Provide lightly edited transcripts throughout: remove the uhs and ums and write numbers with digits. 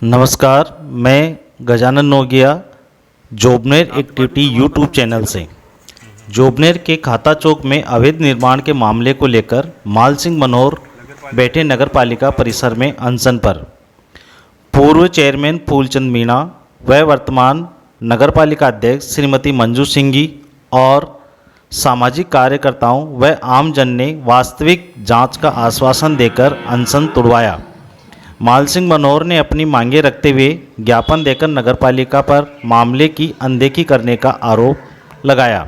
नमस्कार, मैं Gajanan Nogia Jobner activity YouTube channel से। जोबनेर के खाता चौक में अवैध निर्माण के मामले को लेकर माल सिंह मनोहर बैठे नगरपालिका परिसर में अनशन पर। पूर्व चेयरमैन फूलचंद मीणा व वर्तमान नगरपालिका अध्यक्ष श्रीमती मंजू सिंघी और सामाजिक कार्यकर्ताओं व आमजन ने वास्तविक जांच का आश्वासन देकर अनशन तुड़वाया। माल सिंह मनोहर ने अपनी मांगे रखते हुए ज्ञापन देकर नगरपालिका पर मामले की अनदेखी करने का आरोप लगाया।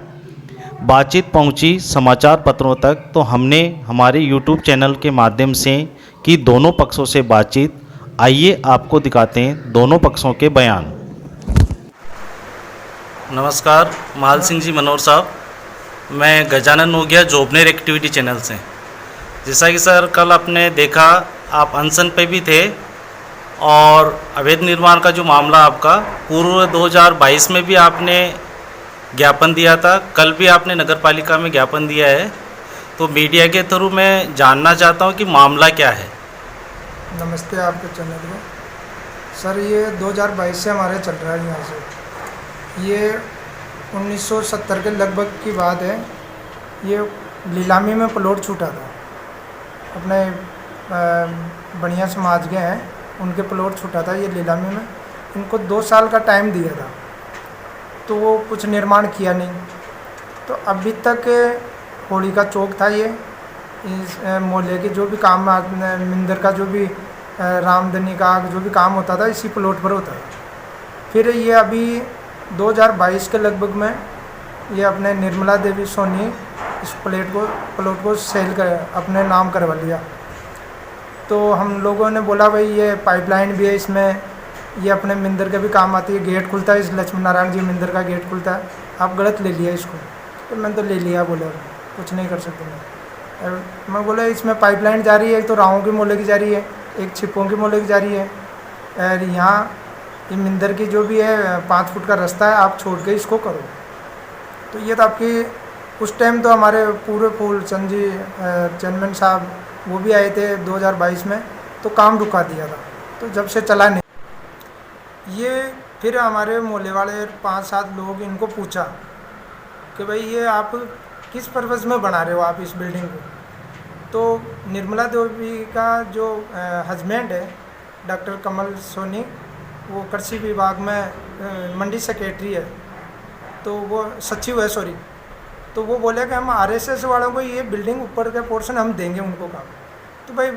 बातचीत पहुंची समाचार पत्रों तक तो हमने हमारे यूट्यूब चैनल के माध्यम से की दोनों पक्षों से बातचीत। आइए आपको दिखाते हैं दोनों पक्षों के बयान। नमस्कार, माल सिंह जी मनोहर साहब, मैं गजानन नोगिया जोबनेर एक्टिविटी चैनल से। जैसा कि सर कल आपने देखा, आप अनशन पे भी थे और अवैध निर्माण का जो मामला आपका पूर्व 2022 में भी आपने ज्ञापन दिया था, कल भी आपने नगरपालिका में ज्ञापन दिया है। तो मीडिया के थ्रू मैं जानना चाहता हूं कि मामला क्या है। नमस्ते आपके चैनल में। सर ये 2022 से हमारे चल रहा है यहाँ से। ये 1970 के लगभग की बात है। ये नीलामी में प्लॉट छूटा था, अपने बढ़िया समाज के हैं उनके प्लॉट छूटा था ये नीलामी में। इनको 2 साल का टाइम दिया था तो वो कुछ निर्माण किया नहीं। तो अभी तक होली का चौक था, ये इस मोहल्ले के जो भी काम मिंदर का जो भी रामधनी का जो भी काम होता था इसी प्लॉट पर होता था। फिर ये अभी 2022 के लगभग में ये अपने निर्मला देवी सोनी इस प्लॉट को सेल कर अपने नाम करवा लिया। तो हम लोगों ने बोला भाई ये पाइपलाइन भी है इसमें, ये अपने मंदिर के भी काम आती है, गेट खुलता है, इस लक्ष्मी नारायण जी मंदिर का गेट खुलता है, आप गलत ले लिया इसको। तो मैंने तो ले लिया, बोले कुछ नहीं कर सकते मैं बोला इसमें पाइपलाइन जा रही है, एक तो राहों की मोहल्ले की जा रही है, एक छिपों की मोहल्ले की जा रही है, और यहाँ ये मंदिर की जो भी है 5 फुट का रास्ता है, आप छोड़ के इसको करो। तो ये तो आपकी उस टाइम तो हमारे पूरे फूलचंद जी चेयरमैन साहब वो भी आए थे 2022 में, तो काम रुका दिया था, तो जब से चला नहीं। ये फिर हमारे मोहल्ले वाले 5-7 लोग इनको पूछा कि भाई ये आप किस पर्पज़ में बना रहे हो आप इस बिल्डिंग को। तो निर्मला देवी का जो हस्बैंड है डॉक्टर कमल सोनी, वो कृषि विभाग में मंडी सेक्रेटरी है, तो वो सचिव है सॉरी। तो वो बोले कि हम आरएसएस वालों को ये बिल्डिंग ऊपर का पोर्शन हम देंगे उनको काम। तो भाई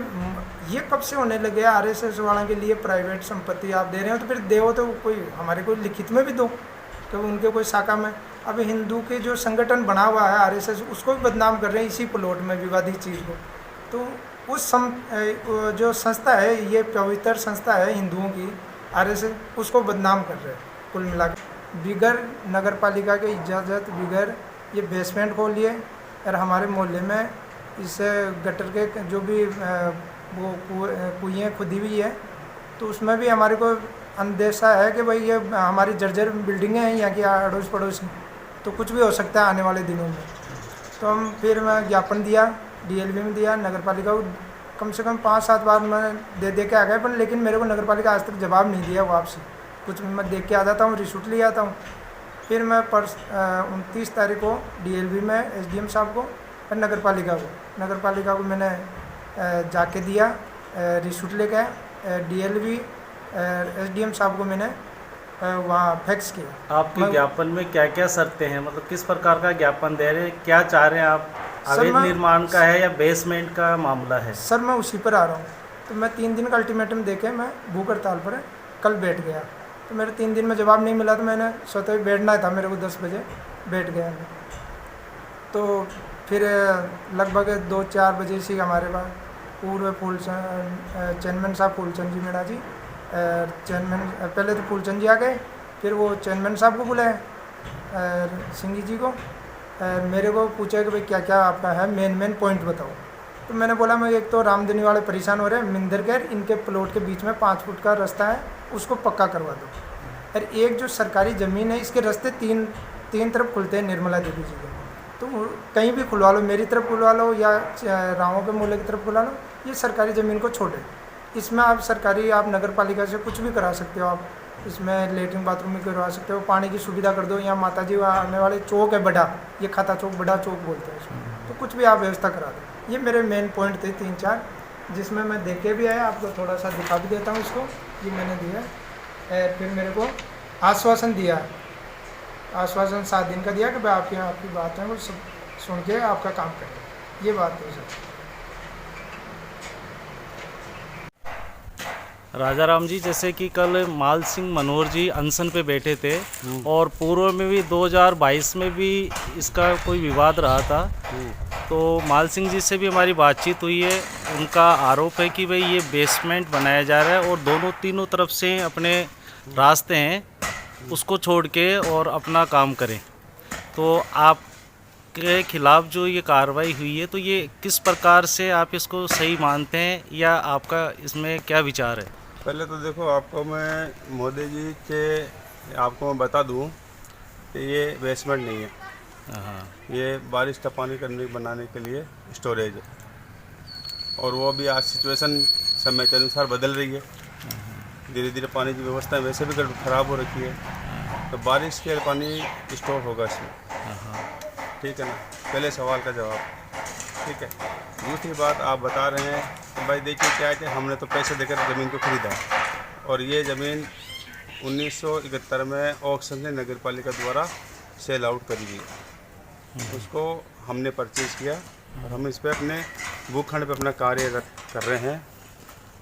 ये कब से होने लगे, आरएसएस वालों के लिए प्राइवेट संपत्ति आप दे रहे हो तो फिर देवो तो कोई हमारे कोई लिखित में भी दो कि उनके कोई शाखा में। अब हिंदू के जो संगठन बना हुआ है आरएसएस, उसको भी बदनाम कर रहे हैं इसी प्लॉट में विवादित चीज़ को। तो उस जो संस्था है, ये पवित्र संस्था है हिंदुओं की आरएसएस, उसको बदनाम कर रहे हैं कुल मिला के। बिगर नगरपालिका के इजाज़त बिगर ये बेसमेंट खोल लिए, और हमारे मोहल्ले में इस गटर के जो भी वो कुएँ खुदी हुई है, तो उसमें भी हमारे को अंदेशा है कि भाई ये हमारी जर्जर बिल्डिंगें हैं यहाँ की अड़ोस पड़ोस में, तो कुछ भी हो सकता है आने वाले दिनों में। तो हम फिर मैं ज्ञापन दिया, डीएलबी में दिया, नगरपालिका को कम से कम 5-7 बार मैं दे के आ गया, पर लेकिन मेरे को नगरपालिका आज तक जवाब नहीं दिया वापसी। कुछ मैं देख के आ जाता हूँ, रिशूट ले आता हूँ। फिर मैं 29 तारीख को डीएलबी में एसडीएम साहब को और नगरपालिका को मैंने जाके दिया, रिशूट लेके डीएलबी एसडीएम साहब को मैंने वहाँ फैक्स किया। आपके ज्ञापन में क्या क्या शर्तें हैं, मतलब किस प्रकार का ज्ञापन दे रहे हैं, क्या चाह रहे हैं आप? अवैध निर्माण का है या बेसमेंट का मामला है? सर मैं उसी पर आ रहा हूँ। तो मैं 3 दिन का अल्टीमेटम दे के मैं भूख हड़ताल पर कल बैठ गया। तो मेरे 3 दिन में जवाब नहीं मिला, तो मैंने स्वतः बैठना था, मेरे को 10 बजे बैठ गया मैं। तो फिर लगभग 2-4 बजे से हमारे पास पूर्व चेयरमैन साहब फूलचंद जी मीणा जी, चेयरमैन पहले तो फूलचंद जी आ गए, फिर वो चेयरमैन साहब को बुलाए सिंघी जी को, मेरे को पूछा कि भाई क्या क्या आपका है, मेन पॉइंट बताओ। तो मैंने बोला मैं एक तो रामधनी वाले परेशान हो रहे हैं, मिंदर के इनके प्लॉट के बीच में 5 फुट का रास्ता है, उसको पक्का करवा दो। और एक जो सरकारी ज़मीन है इसके रास्ते तीन तरफ खुलते हैं निर्मला देवी जी के, तो कहीं भी खुलवा लो, मेरी तरफ खुलवा लो या रावों के मोहल्ले की तरफ खुलवा लो, ये सरकारी ज़मीन को छोड़े। इसमें आप सरकारी, आप नगर पालिका से कुछ भी करा सकते हो। आप इसमें लेटरिन बाथरूम भी करवा सकते हो, पानी की सुविधा कर दो। यहाँ माता जी आने वाले चौक है बड़ा, ये खाता चौक, बड़ा चौक बोलते हैं इसमें, तो कुछ भी आप व्यवस्था करा दो। ये मेरे मेन पॉइंट थे 3-4, जिसमें मैं देख के भी आया, आपको थोड़ा सा दिखा भी देता हूँ इसको। ये मैंने दिया है, फिर मेरे को आश्वासन दिया, आश्वासन 7 दिन का दिया कि भाई आपकी बात है वो सब सुन के आपका काम करें। ये बात है सर। राजा राम जी, जैसे कि कल माल सिंह मनोहर जी अनशन पे बैठे थे और पूर्व में भी 2022 में भी इसका कोई विवाद रहा था, तो माल सिंह जी से भी हमारी बातचीत हुई है। उनका आरोप है कि भाई ये बेसमेंट बनाया जा रहा है और तीनों तरफ से अपने रास्ते हैं उसको छोड़ के और अपना काम करें। तो आपके खिलाफ जो ये कार्रवाई हुई है, तो ये किस प्रकार से आप इसको सही मानते हैं या आपका इसमें क्या विचार है? पहले तो देखो, आपको मैं मोदी जी के आपको मैं बता दूं कि ये बेसमेंट नहीं है, ये बारिश का पानी करने बनाने के लिए स्टोरेज है। और वो भी आज सिचुएशन समय के अनुसार बदल रही है, धीरे धीरे पानी की व्यवस्था वैसे भी ख़राब हो रखी है, तो बारिश के पानी स्टोर होगा इसमें। ठीक है ना, पहले सवाल का जवाब। ठीक है। दूसरी बात आप बता रहे हैं कि भाई देखिए क्या है कि हमने तो पैसे देकर ज़मीन को ख़रीदा और ये ज़मीन 1971 में ऑक्शन से नगर पालिका द्वारा सेल आउट करी गई। उसको हमने परचेज़ किया और हम इस पर अपने भूखंड पे अपना कार्य कर रहे हैं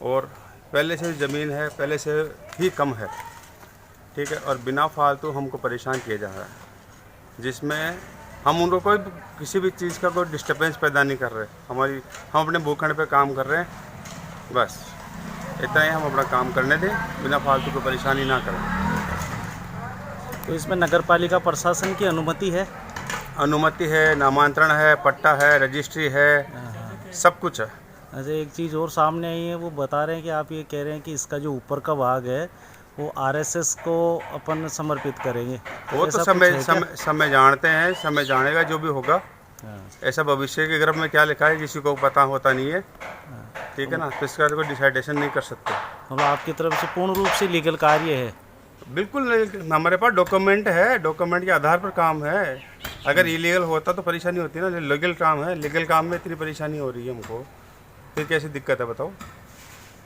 और पहले से ज़मीन है, पहले से ही कम है। ठीक है। और बिना फालतू हमको परेशान किया जा रहा है, जिसमें हम उनको कोई किसी भी चीज़ का कोई डिस्टर्बेंस पैदा नहीं कर रहे। हम अपने भूखंड पे काम कर रहे हैं, बस इतना ही। हम अपना काम करने दें, बिना फालतू को परेशानी ना करें। तो इसमें नगर पालिका प्रशासन की अनुमति है? अनुमति है, नामांतरण है, पट्टा है, रजिस्ट्री है, सब कुछ है। अच्छा, एक चीज़ और सामने आई है, वो बता रहे हैं कि आप ये कह रहे हैं कि इसका जो ऊपर का भाग है वो आरएसएस को अपन समर्पित करेंगे। वो तो समय जानते हैं, समय जानेगा जो भी होगा। ऐसा भविष्य के गर्भ में क्या लिखा है किसी को पता होता नहीं है। ठीक है ना, तो इसका कोई डिसाइडेशन नहीं कर सकते। मतलब आपकी तरफ से पूर्ण रूप से लीगल कार्य है? बिल्कुल नहीं, हमारे पास डॉक्यूमेंट है, डॉक्यूमेंट के आधार पर काम है। अगर इलीगल होता तो परेशानी होती ना, लीगल काम है, लीगल काम में इतनी परेशानी हो रही है हमको, फिर कैसी दिक्कत है बताओ।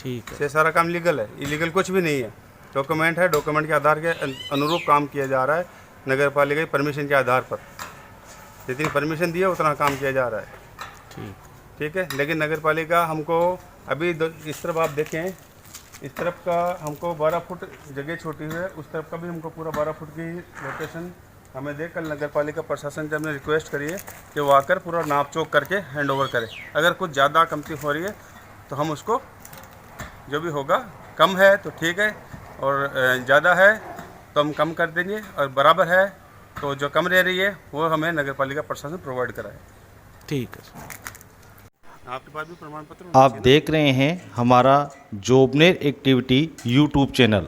ठीक है, ये सारा काम लीगल है, इलीगल कुछ भी नहीं है। डॉक्यूमेंट है, डॉक्यूमेंट के आधार के अनुरूप काम किया जा रहा है। नगर पालिका की परमिशन के आधार पर जितनी परमिशन दी है उतना काम किया जा रहा है। ठीक है। लेकिन नगर पालिका हमको अभी इस तरफ आप देखें, इस तरफ का हमको 12 फुट जगह छोटी है, उस तरफ का भी हमको पूरा 12 फुट की लोकेशन हमें दे। कल नगर पालिका प्रशासन से हमने रिक्वेस्ट करी है कि वो आकर पूरा नाप चोक करके हैंड ओवर करे। अगर कुछ ज़्यादा कमती हो रही है तो हम उसको, जो भी होगा, कम है तो ठीक है और ज़्यादा है तो हम कम कर देंगे, और बराबर है तो जो कम रह रही है वो हमें नगर पालिका प्रशासन प्रोवाइड कराए। ठीक है। आपके पास भी प्रमाण पत्र? आप देख रहे हैं हमारा जोबनेर एक्टिविटी यूट्यूब चैनल।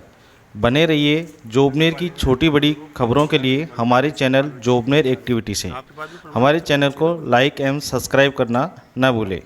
बने रहिए जोबनेर की छोटी बड़ी खबरों के लिए हमारे चैनल जोबनेर एक्टिविटी से। हमारे चैनल को लाइक एवं सब्सक्राइब करना न भूलें।